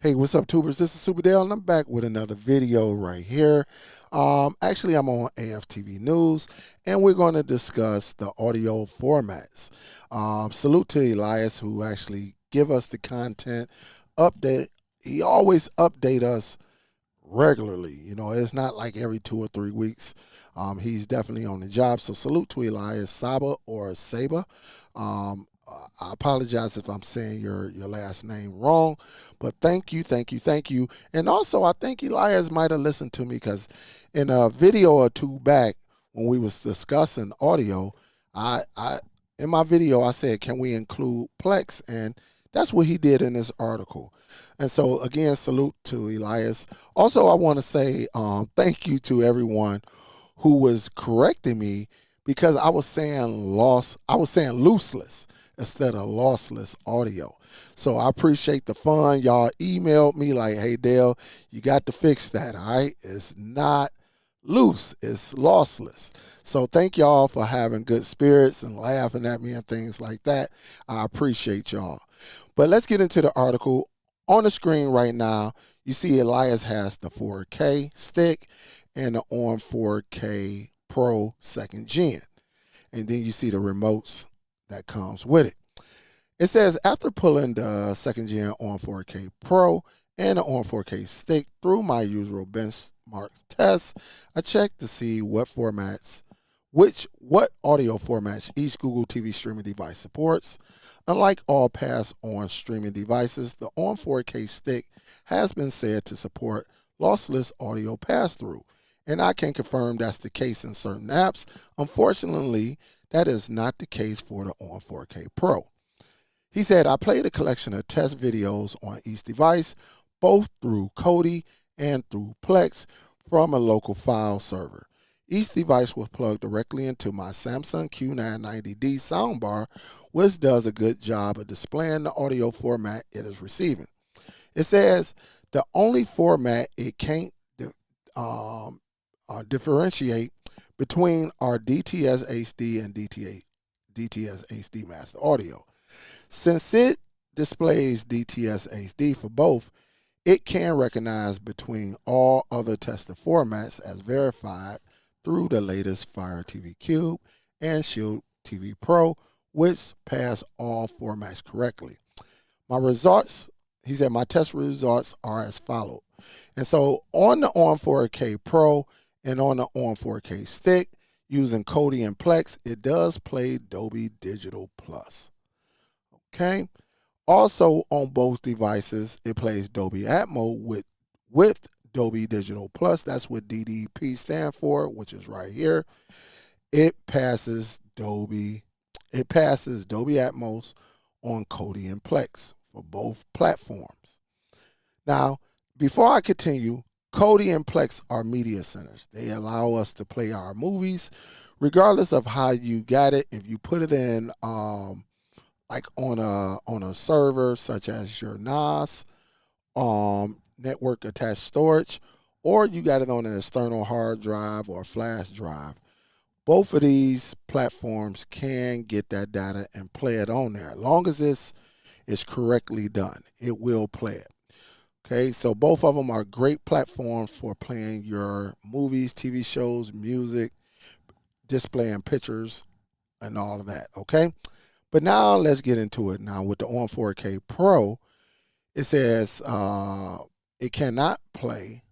Hey, what's up, tubers? This is Superdell, and I'm back with another video right here. Actually, I'm on AFTV News, and we're going to discuss the audio formats. Salute to Elias, who actually give us the content update. He always update us regularly. You know, it's not like every 2 or 3 weeks. He's definitely on the job. So salute to Elias Saba or Saba. I apologize if I'm saying your last name wrong, but thank you, thank you, thank you. And also, I think Elias might have listened to me because in a video or two back when we was discussing audio, I in my video I said, can we include Plex? And that's what he did in this article. And so again, salute to Elias. Also, I want to say thank you to everyone who was correcting me because I was saying looseless instead of lossless audio. So I appreciate the fun. Y'all emailed me like, hey Dale, you got to fix that, all right? It's not loose, it's lossless. So thank y'all for having good spirits and laughing at me and things like that. I appreciate y'all. But let's get into the article. On the screen right now, you see Elias has the 4K stick and the ON 4K Pro 2nd Gen. And then you see the remotes that comes with it. It says, after pulling the 2nd Gen ON 4K Pro and the ON 4K stick through my usual benchmark tests, I checked to see what audio formats each Google TV streaming device supports. Unlike all past ON streaming devices, the ON 4K stick has been said to support lossless audio pass-through, and I can confirm that's the case in certain apps. Unfortunately, that is not the case for the ON 4K Pro. He said, I played a collection of test videos on each device, both through Kodi and through Plex from a local file server. Each device was plugged directly into my Samsung Q990D soundbar, which does a good job of displaying the audio format it is receiving. It says the only format it can't differentiate between are DTS HD and DTS HD Master Audio. Since it displays DTS HD for both, it can recognize between all other tested formats as verified through the latest Fire TV Cube and Shield TV Pro, which pass all formats correctly. My results, he said, my test results are as followed. And so on the ON 4K Pro and on the ON 4K stick, using Kodi and Plex, it does play Dolby Digital Plus. Okay. Also on both devices, it plays Dolby Atmos with Dolby Digital Plus. That's what DDP stand for, which is right here. It passes Dolby Atmos on Kodi and Plex for both platforms. Now, before I continue, Kodi and Plex are media centers. They allow us to play our movies, regardless of how you got it. If you put it in like on a server such as your NAS, network attached storage, or you got it on an external hard drive or flash drive, both of these platforms can get that data and play it on there. As long as this is correctly done, it will play it. Okay, so both of them are great platforms for playing your movies, TV shows, music, displaying pictures, and all of that, okay? But now let's get into it. Now with the ON 4K Pro, it says it cannot play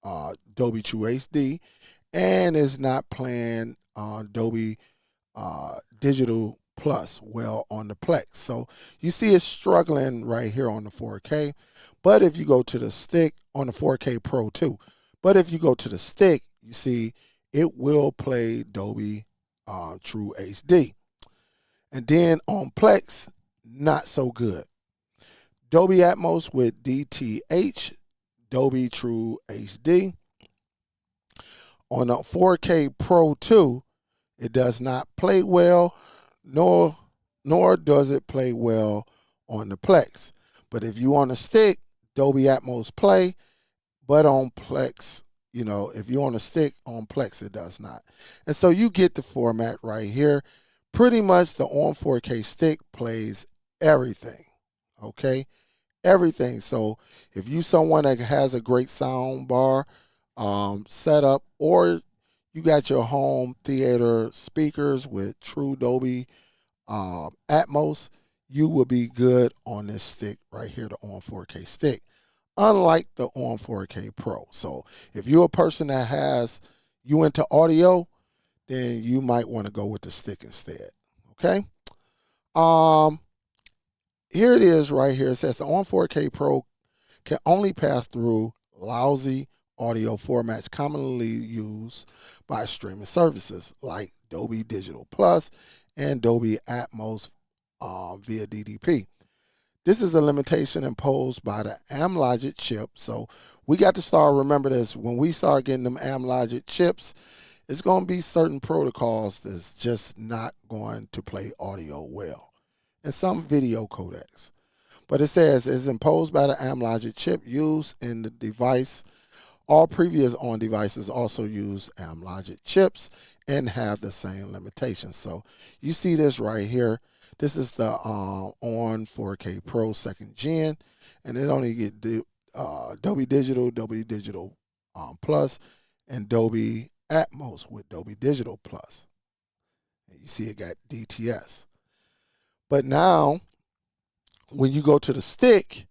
Dolby True HD and is not playing Dolby Digital Plus well on the Plex. So you see it's struggling right here on the 4K. But if you go to the stick on the 4K Pro too, but if you go to the stick, you see it will play Dolby True HD. And then on Plex, not so good. Dolby Atmos with DTH, Dolby True HD. On the 4K Pro 2, it does not play well, nor does it play well on the Plex. But if you on a stick, Dolby Atmos play, but on Plex, you know, if you're on a stick on Plex, it does not. And so you get the format right here. Pretty much the ON 4K stick plays everything, okay? everything. So if you someone that has a great sound bar setup, or you got your home theater speakers with true Dolby Atmos, you will be good on this stick right here, the On 4K stick, unlike the On 4K Pro. So if you're a person that you into audio, then you might want to go with the stick instead. Okay. Um, Here it is right here. It says the On 4K Pro can only pass through lousy audio formats commonly used by streaming services like Dolby Digital Plus and Dolby Atmos via DDP. This is a limitation imposed by the Amlogic chip. So we got to start, remember this, when we start getting them Amlogic chips, it's going to be certain protocols that's just not going to play audio well, and some video codecs. But it says it's imposed by the Amlogic chip used in the device. All previous On devices also use Amlogic chips and have the same limitations. So you see this right here. This is the On 4K Pro 2nd Gen, and it only get Dolby Digital Plus, and Dolby Atmos with Dolby Digital Plus. And you see it got DTS. But now, when you go to the stick,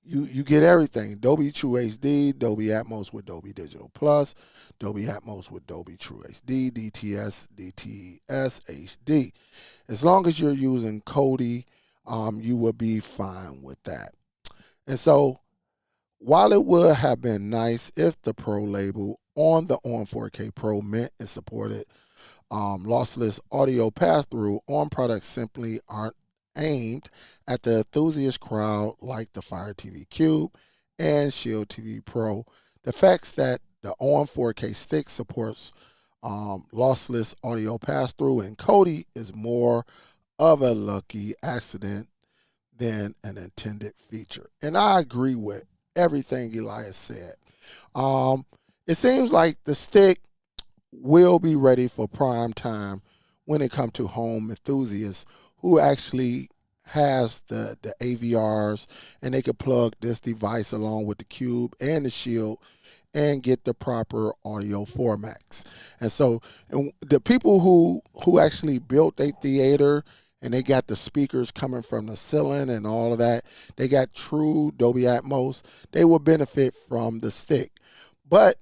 you get everything. Dolby True HD, Dolby Atmos with Dolby Digital Plus, Dolby Atmos with Dolby True HD, DTS, HD. As long as you're using Kodi, you will be fine with that. And so, while it would have been nice if the Pro label on the On 4K Pro meant it supported lossless audio pass-through, On products simply aren't aimed at the enthusiast crowd like the Fire TV Cube and Shield TV Pro. The fact that the On 4K stick supports lossless audio pass-through and Kodi is more of a lucky accident than an intended feature. And I agree with everything Elias said. It seems like the stick will be ready for prime time when it comes to home enthusiasts who actually has the AVRs, and they can plug this device along with the Cube and the Shield and get the proper audio formats. And so the people who actually built a theater and they got the speakers coming from the ceiling and all of that, they got true Dolby Atmos, they will benefit from the stick. But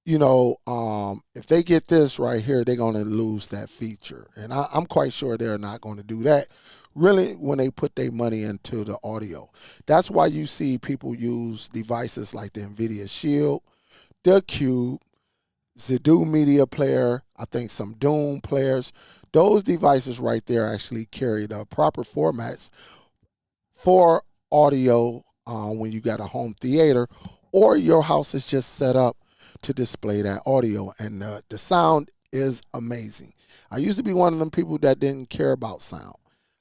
if they get this right here, they're going to lose that feature. And I'm quite sure they're not going to do that, really, when they put their money into the audio. That's why you see people use devices like the NVIDIA Shield, the Cube, the Doom Media Player, I think some Doom players. Those devices right there actually carry the proper formats for audio when you got a home theater or your house is just set up to display that audio, and the sound is amazing. I used to be one of them people that didn't care about sound.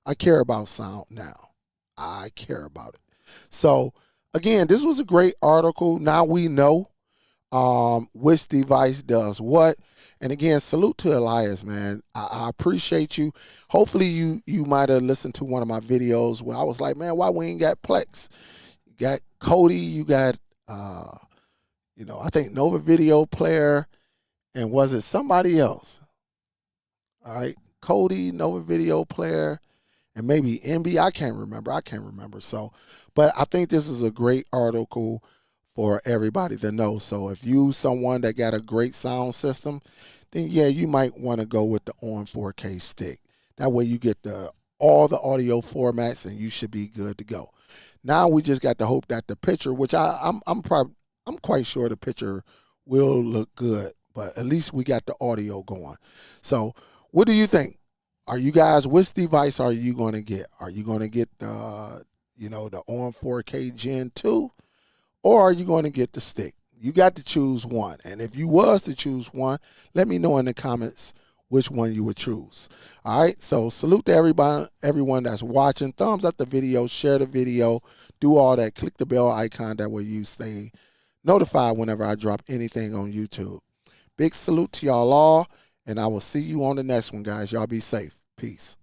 I care about sound now. I care about it. So again, this was a great article. Now we know which device does what. And again, salute to Elias, man. I appreciate you. Hopefully you might have listened to one of my videos where I was like, man, why we ain't got Plex? You got Kodi, you got I think Nova Video Player, and was it somebody else? All right, Kodi, Nova Video Player, and maybe MB. I can't remember. So, but I think this is a great article for everybody to know. So if you someone that got a great sound system, then yeah, you might want to go with the On 4K stick. That way you get all the audio formats, and you should be good to go. Now we just got to hope that the picture, which I'm quite sure the picture will look good, but at least we got the audio going. So what do you think? Are you guys, which device are you going to get? Are you going to get the On 4K Gen 2, or are you going to get the stick? You got to choose one. And if you was to choose one, let me know in the comments which one you would choose. All right, so salute to everyone that's watching. Thumbs up the video, share the video, do all that. Click the bell icon, that way you stay notified whenever I drop anything on YouTube. Big salute to y'all all, and I will see you on the next one, guys. Y'all be safe. Peace.